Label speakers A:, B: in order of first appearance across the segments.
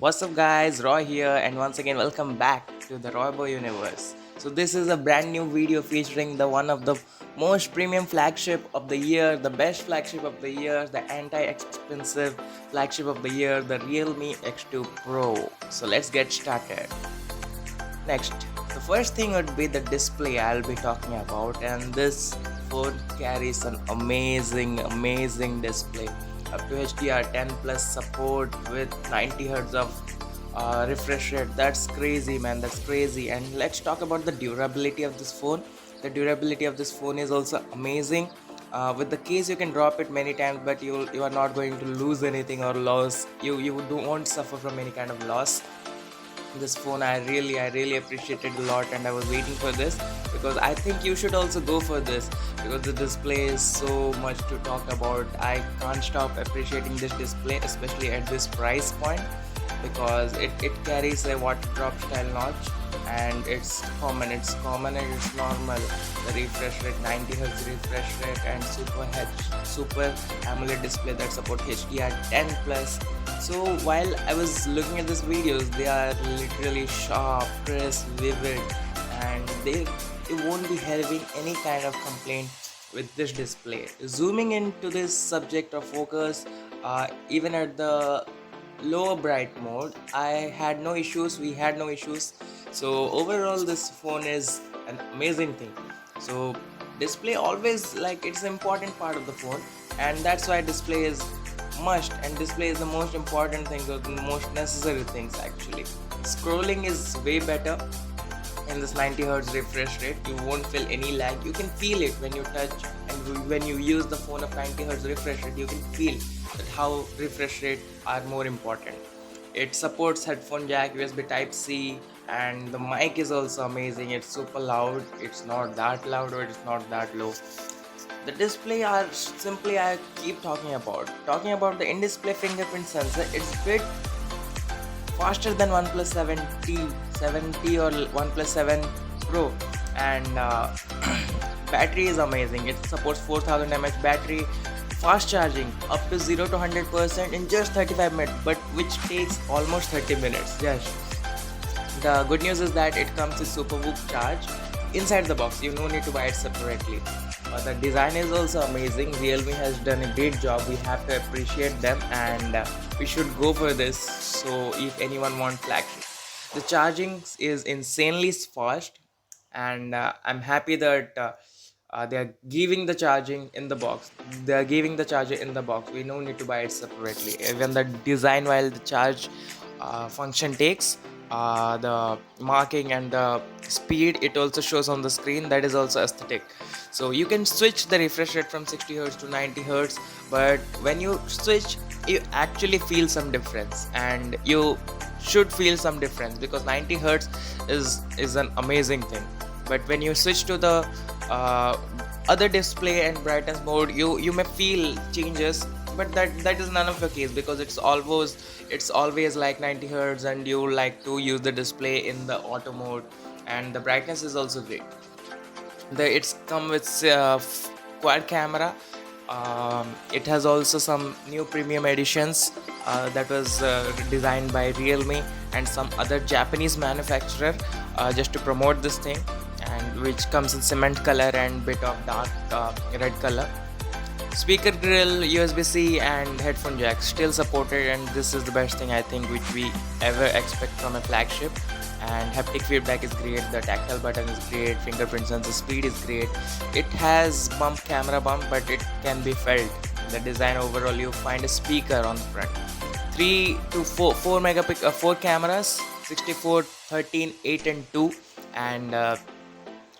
A: What's up, guys? Roy here, and once again, welcome back to the Roy Boy universe. So, this is a brand new video featuring the one of the most premium flagship of the year, the best flagship of the year, the anti-expensive flagship of the year, the Realme X2 Pro. So, let's get started. Next, the first thing would be the display I'll be talking about, and this phone carries an amazing display up to HDR10 plus support with 90 Hz of refresh rate. That's crazy, man. That's crazy. And let's talk about the durability of this phone. The durability of this phone is also amazing. With the case, you can drop it many times, but you are not going to lose anything or loss. You don't won't suffer from any kind of loss. This phone I really appreciated a lot, and I was waiting for this because I think you should also go for this because the display is so much to talk about. I can't stop appreciating this display, especially at this price point, because it carries a water drop style notch, and it's common and it's normal. The refresh rate, 90 Hz refresh rate, and super AMOLED display that support HDR10 plus. So while I was looking at these videos, they are literally sharp, crisp, vivid, and they won't be having any kind of complaint with this display. Zooming into this subject of focus, even at the lower bright mode, we had no issues. So overall, this phone is an amazing thing. So display always, like, it's an important part of the phone, and that's why display is must, and display is the most important thing or the most necessary things actually. Scrolling is way better in this 90 Hz refresh rate. You won't feel any lag. You can feel it when you touch, and when you use the phone of 90 Hz refresh rate, you can feel that how refresh rate are more important. It supports headphone jack, USB type C, and the mic is also amazing. It's super loud. It's not that loud or it's not that low. The display are simply, I keep talking about the in-display fingerprint sensor. It's bit faster than OnePlus 70 or OnePlus 7 Pro, and battery is amazing. It supports 4000 mAh battery, fast charging up to 0 to 100% in just 35 minutes, but which takes almost 30 minutes. Yes, the good news is that it comes with Super Whoop charge inside the box. You no need to buy it separately. The design is also amazing. Realme has done a great job. We have to appreciate them, and we should go for this. So if anyone wants flagship, the charging is insanely fast, and I'm happy that they are giving the charging in the box. They are giving the charger in the box. We no need to buy it separately. Even the design, while the charge function takes the marking and the speed, it also shows on the screen. That is also aesthetic. So you can switch the refresh rate from 60 Hz to 90 Hz, but when you switch, you actually feel some difference, and you should feel some difference because 90 Hz is an amazing thing. But when you switch to the uh, other display and brightness mode, you may feel changes, but that is none of your case because it's always like 90 Hz, and you like to use the display in the auto mode, and the brightness is also great. It's come with quad camera. It has also some new premium editions that was designed by Realme and some other Japanese manufacturer, just to promote this thing, and which comes in cement color and bit of dark red color. Speaker grill, USB-C, and headphone jack still supported, and this is the best thing I think which we ever expect from a flagship. And haptic feedback is great, the tactile button is great, fingerprint sensor speed is great. It has camera bump, but it can be felt. The design overall, you find a speaker on the front. 3 to 4 cameras, 64, 13, 8, and 2, and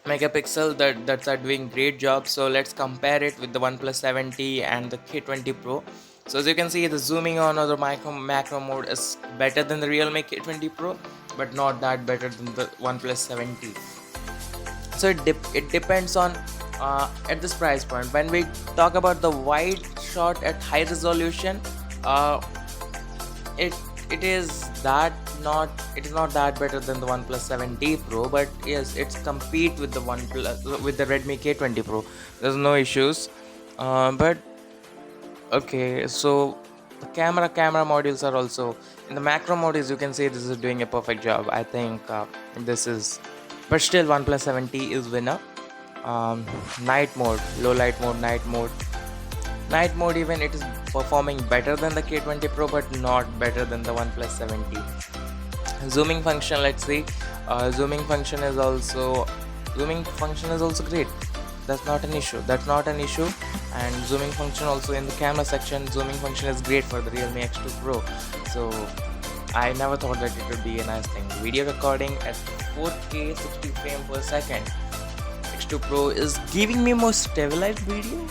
A: megapixel that's are doing great job. So let's compare it with the OnePlus 70 and the K20 Pro. So as you can see, the zooming on or the macro mode is better than the Realme K20 Pro, but not that better than the OnePlus 70. So it depends on at this price point. When we talk about the wide shot at high resolution, uh, it it is that not it is not that better than the OnePlus 7T Pro, but yes, it's compete with the Redmi K20 Pro. There's no issues. But okay, so the camera modules are also In the macro mode, as you can see, this is doing a perfect job. I think this is, but still OnePlus 7T is winner. um, Night mode, low light mode, night mode, even it is performing better than the K20 Pro, but not better than the OnePlus 7T. Zooming function, let's see. Zooming function is also great. That's not an issue. And zooming function also in the camera section, zooming function is great for the Realme X2 Pro. So I never thought that it would be a nice thing. Video recording at 4K 60 frames per second. X2 Pro is giving me more stabilized video.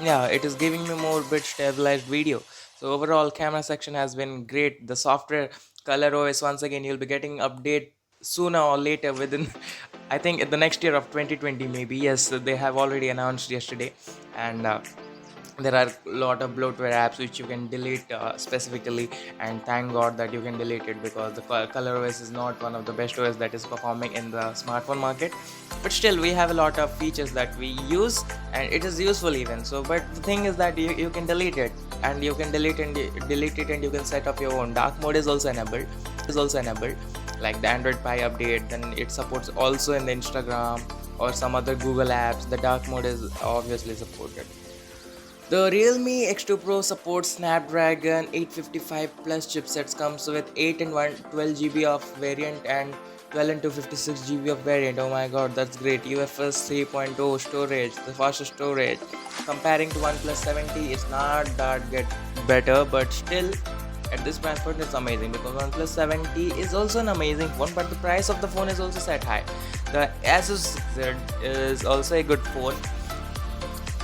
A: Yeah, it is giving me more bit stabilized video. So overall camera section has been great. The software color OS, once again you'll be getting update sooner or later within I think in the next year of 2020 maybe. Yes, they have already announced yesterday. And there are a lot of bloatware apps which you can delete specifically, and thank god that you can delete it, because the color OS is not one of the best OS that is performing in the smartphone market. But still we have a lot of features that we use and it is useful even so. But the thing is that you can delete it, and you can delete it, and you can set up your own. Dark mode is also enabled, like the Android Pie update. Then it supports also in the Instagram or some other Google apps. The dark mode is obviously supported. The Realme X2 Pro supports Snapdragon 855 plus chipsets, comes with 8 and 112 GB of variant and 12 and 256 GB of variant. Oh my god, that's great. UFS 3.0 storage, the fastest storage. Comparing to OnePlus 7T, it's not that get better, but still at this price point it's amazing, because OnePlus 7T is also an amazing phone, but the price of the phone is also set high. The Asus Z is also a good phone.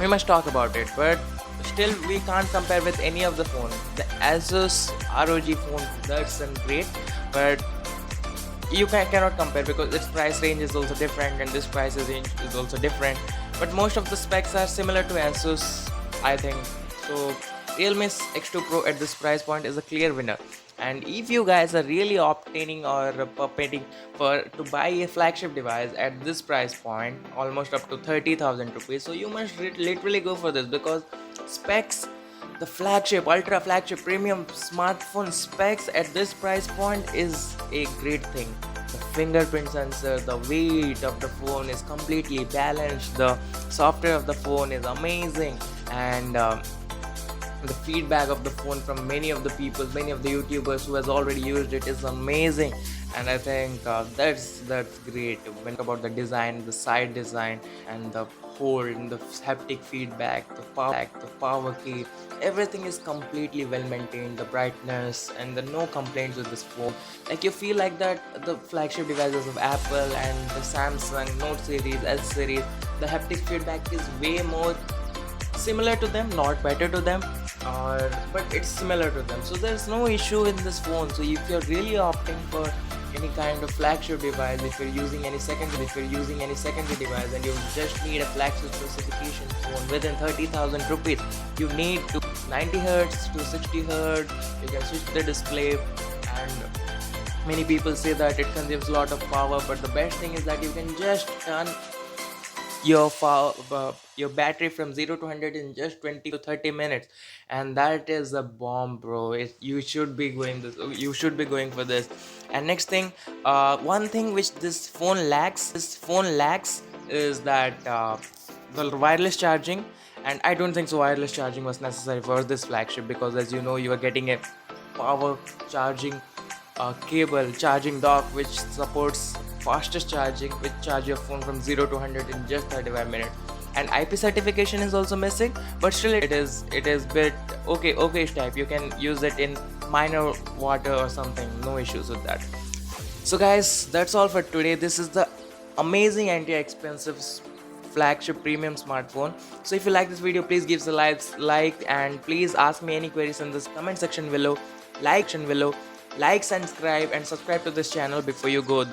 A: We must talk about it, but still we can't compare with any of the phone. The Asus ROG phone, that's great, but you cannot compare because its price range is also different and this price range is also different. But most of the specs are similar to Asus, I think. So Realme's X2 Pro at this price point is a clear winner. And if you guys are really obtaining or paying for to buy a flagship device at this price point, almost up to 30,000 rupees, so you must literally go for this, because specs, the flagship, ultra flagship, premium smartphone specs at this price point is a great thing. The fingerprint sensor, the weight of the phone is completely balanced, the software of the phone is amazing, and the feedback of the phone from many of the YouTubers who has already used it is amazing. And I think that's great. When about the design, the side design, and the hold, and the haptic feedback, the power key, everything is completely well maintained. The brightness and the no complaints with this phone. Like you feel like that the flagship devices of Apple and the Samsung Note series, S series, the haptic feedback is way more similar to them, not better to them, but it's similar to them. So there's no issue in this phone. So if you're really opting for any kind of flagship device, if you're using any secondary device, and you just need a flagship specification phone within 30,000 rupees, you need to 90 hertz to 60 hertz. You can switch the display, and many people say that it consumes a lot of power, but the best thing is that you can just turn your battery from 0 to 100 in just 20 to 30 minutes, and that is a bomb, bro. You should be going for this. And next thing, one thing which this phone lacks is that the wireless charging. And I don't think so wireless charging was necessary for this flagship, because as you know, you are getting a power charging cable charging dock which supports fastest charging, which charge your phone from 0 to 100 in just 35 minutes. And IP certification is also missing, but still it is bit okay type. You can use it in minor water or something, no issues with that. So guys, that's all for today. This is the amazing anti-expensive flagship premium smartphone. So if you like this video, please give a like, and please ask me any queries in this comment section below. Like, subscribe to this channel before you go.